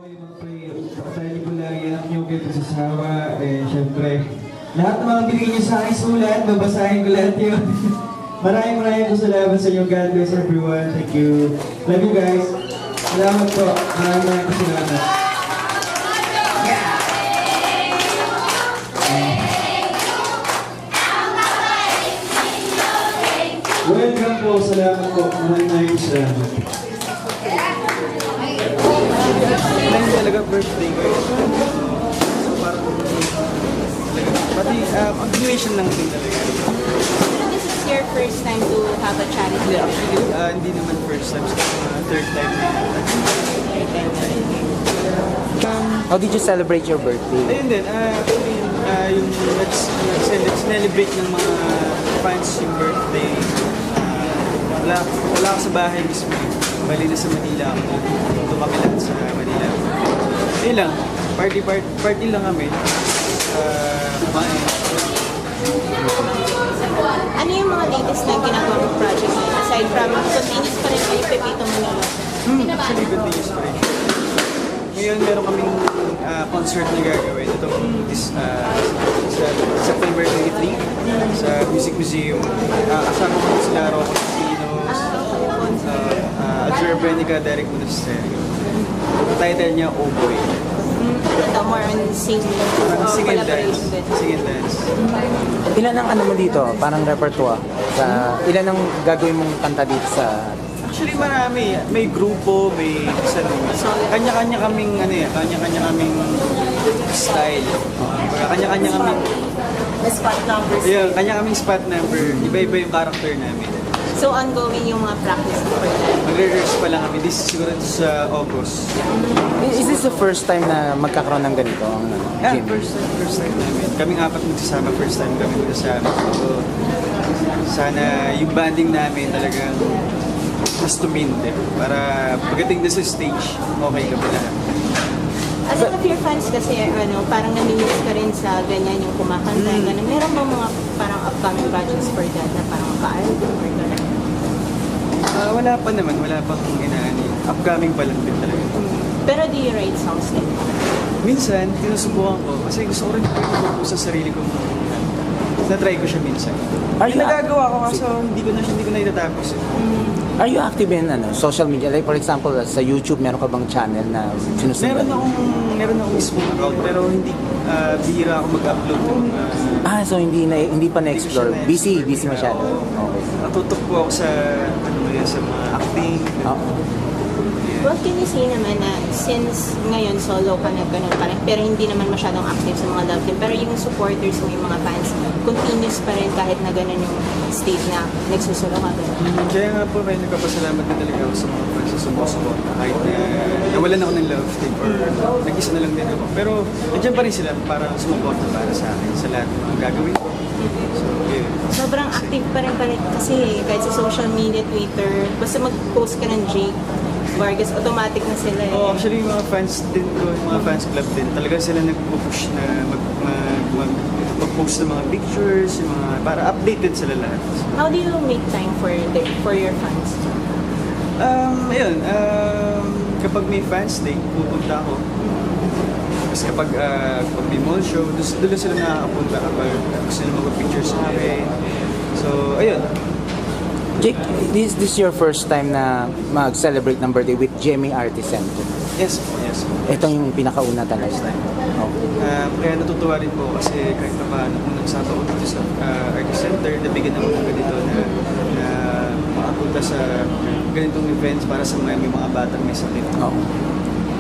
yung mga pakatay ni Bulari, anak niyo kayo pasasawa, syempre. Lahat ng mga binigay niyo sa akin sulat, babasahin ko lahat yun. maraming po salamat sa inyo. God bless everyone. Thank you. Love you guys. Salamat po. Maraming po salamat. Welcome po. Salamat po. Maraming salamat. Ilan talaga birthday ko yun. So parang talaga, pati continuation lang din talaga. This is your first time to have a charity? Actually, hindi naman first time, so third time na How did you celebrate your birthday? ayun din, actually, yung nag-celebrate ng mga fans yung birthday. Wala ako sa bahay mismo. Bali na sa Manila ako. Kami lahat sa Manila. Ayun lang, party lang kami. Kumain. Ano yung mga latest na ginagawa mong project ngayon? Aside from, continuous pa rin kayo Pepito Manila. Actually, good news pa rin. Ngayon, meron kaming concert na gagawin. Itong sa September 23 sa Music Museum. Kasama ko sila Rocco Sinos, Adjour Benica, Derek Monasterio. Title niya, Oh Boy. Ito, more on singing or Sing and dance. collaboration din. Sing and dance. Ilan ang ano mo dito? Parang repertoire? Ilan ang gagawin mong kanta dito sa... Actually, marami. May grupo, may kanya-kanya kaming kanya-kanya kaming style. Kanya-kanya kaming The spot numbers. yeah, kanya kaming spot number. Iba-iba yung character namin. So, ongoing yung mga practice for that. Magre-rehearse pa lang kami. This is siguro sa August. Is this the first time na magkakaroon ng ganito? Ang Yeah, gym? first time namin. Kaming apat magsasama, first time kami magsasama. So, sana yung banding namin talagang mas tumindi para pagdating na sa stage, okay kami lahat. As one of your fans kasi, parang namimiss ka rin sa ganyan yung kumakanta. Ganun. Meron ba mga parang upcoming projects for that na parang ka-album or gano'n? Wala pa naman, wala pang inaani. Upcoming pa lang din talaga. Pero do you write songs din? Minsan, tinusubukan ko kasi gusto ko rin ipag sa sarili kong na-try ko siya minsan. Are you Nagagawa ko kaso hindi ko na itatapos. Are you active in social media? Like for example, sa YouTube, meron ka bang channel na sinusundan? Meron akong mismo account pero hindi bihira ako mag-upload ng So hindi pa na-explore. Busy masyado. Okay. natutok po ako sa sa mga acting. What can you say naman na since ngayon solo ka na ganun pa rin, pero hindi naman masyadong active sa mga love team, pero yung supporters mo, yung mga fans, continuous pa rin kahit na ganun yung stage na nagsusulo ka ganun? Kaya nga po kayo nagpapasalamat na talaga ako sa mga fans sa sumusuporta kahit na nawalan ako ng love team or nag-isa na lang din ako. Pero nandiyan pa rin sila para sumuporta para sa akin sa lahat ng mga gagawin ko. So, yeah. Sobrang active pa rin kasi kahit sa social media, Twitter, basta mag-post ka ng Jake Vargas, automatic na sila eh. Oh, actually, yung mga fans din ko, yung mga fans club din, talaga sila nag-push na mag-post ng mga pictures, yung mga, para updated sila lahat. How do you make time for your fans? Kapag may fans day, pupunta ako. Tapos kapag may mall show, doon sila nakakapunta kapag gusto nila mag-picture sa akin. So, ayun. Jake, this your first time na mag-celebrate ng birthday with GMA Artist Center. Yes po, yes po. Ito yung pinakauna talaga. Kaya natutuwa rin po kasi kahit pa paano kung nagsama ko dito sa Artist Center, nabigyan naman ako dito na makapunta sa ganitong events para sa may mga batang may sakit.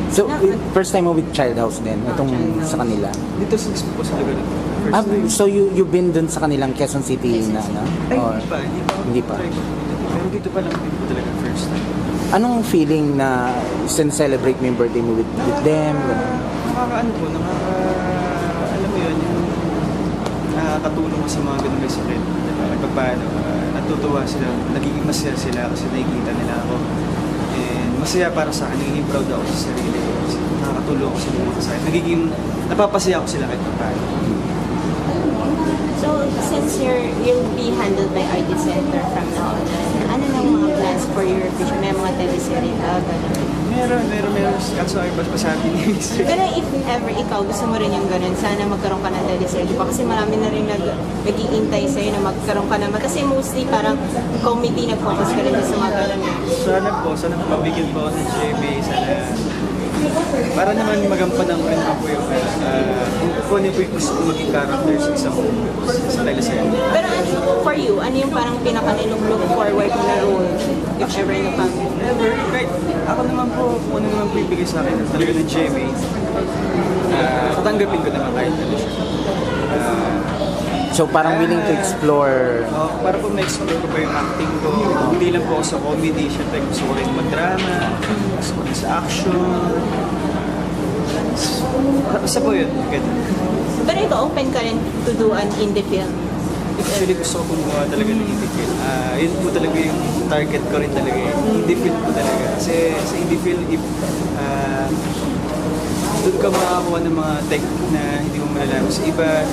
So, first time mo with Child House din, itong sa kanila. Dito sa mismo po sa lugar na first time. So you've been dun sa kanilang Quezon City na, no? Ay, Or, hindi pa. Pero dito pa lang din po talaga first time. anong feeling na celebrate mo yung birthday mo with them? Nakakaano po, alam mo yun, yung nakakatulong sa mga ganun may sakit. Diba? Paano, natutuwa sila, nagiging masaya sila kasi nakikita nila ako. And masaya para sa akin, nagiging proud ako sa sarili ko. Kasi nakakatulong ako sa mga kasakit. Napapasaya ako sila kahit paano. So, since you'll be handled by Artist Center from now on, ano na mga plans for your future? May mga teleserye ka, gano'n? Meron. Kaso ay pasabi ni Mr. Pero if ever ikaw gusto mo rin yung ganun, sana magkaroon ka ng teleserye pa. Kasi marami na rin nag-iintay sa'yo na magkaroon ka naman. Kasi mostly parang comedy nag-focus ka rin sa mga ganun. Sana po mabigyan po ako ng JB. Sana para naman magampanan ko rin po yung kung ano po yung gusto ko maging character sa isang sa teleserye. Pero for you, ano yung parang pinaka-look forward na role if ever in the family? Never, right. Ako naman po, kung ano naman po ibigay sa akin talaga ng JB, tatanggapin ko naman kahit ano siya. So parang willing to explore. Para po ma-explore ko pa yung acting ko. Hindi lang po ako sa comedy. Siyempre gusto ko rin mag-drama. Gusto ko rin sa action. Basta po yun. Ganun. Pero ito, open ka rin to do an indie film. Actually gusto ko gumawa talaga ng indie film. Yun po talaga yung target ko rin talaga. Indie film po talaga. Kasi sa indie film, if doon ka makakakuha ng mga technique na hindi mo malalaman sa iba.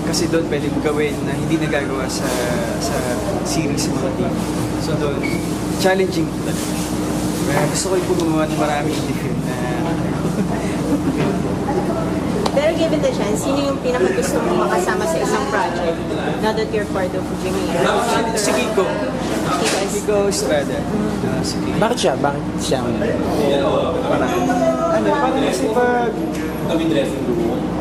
Kasi doon pwede mo gawin na hindi nagagawa sa series mga TV. So doon, challenging po talaga. Kaya gusto ko po gumawa ng maraming indie film na Pero given the chance, sino yung pinaka-gusto mong makasama sa isang project now that you're part of Jimmy? si Kiko. Because Kiko Estrada. Si Kiko. Bakit siya? Bakit siya? Parang kasi pag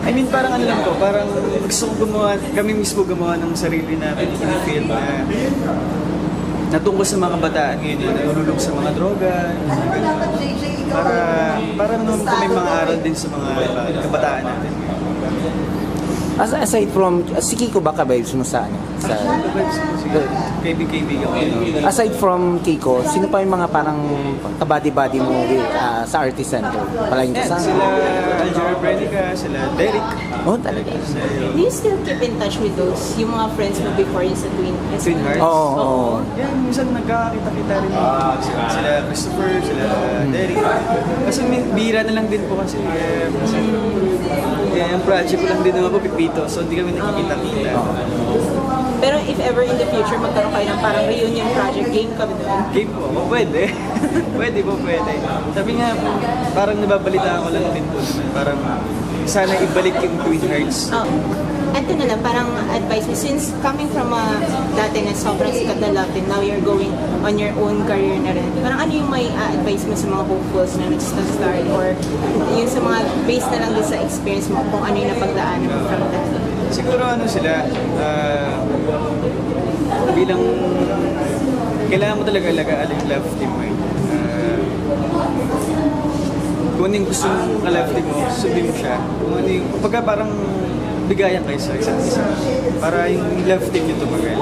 I mean, parang ano lang to, parang gusto ko gumawa, kami mismo gumawa ng sarili namin film na tungkol sa mga kabataan ngayon, na nalulog sa mga droga, para naman po may mga aral din sa mga kabataan natin. Aside from, si Kiko ba ka-vibes mo sa ano? Sa, Kaibigan ko. aside from Kiko, sino pa yung mga parang kabady-body mo with, sa Artist Center? Palaging Yan, kasama? sila Aljura Prenica, sila Derek. Oh, talaga? do you still keep in touch with those, yung mga friends mo before you sa Twin Hearts? Oo. Yan, minsan nagkakakita-kita rin sila Christopher, sila Derek. Kasi bira na lang din po kasi. Yung project ko lang din naman po pipito, so hindi kami nakikita-kita. Pero if ever in the future magkaroon kayo ng parang reunion project, game ka ba doon? Game po, pwede. Pwede. Sabi nga po, parang nababalitaan ko lang din po naman. Parang sana ibalik yung Twin Hearts. Oh. Ito na lang, parang advice mo, since coming from dati na sobrang sikat na love team, now you're going on your own career na rin. Parang ano yung may advice mo sa mga hopefuls na nag-start or yung sa mga based na lang din sa experience mo kung ano yung napagdaanan mo from that? Siguro ano sila, bilang kailangan mo talaga alagaan yung love team mo. Kung ano yung gusto mong ka-love team mo, sundin mo siya. Kung ano yung, pagka parang bigayan kayo sa isa't isa. Para yung love team yung tumagal.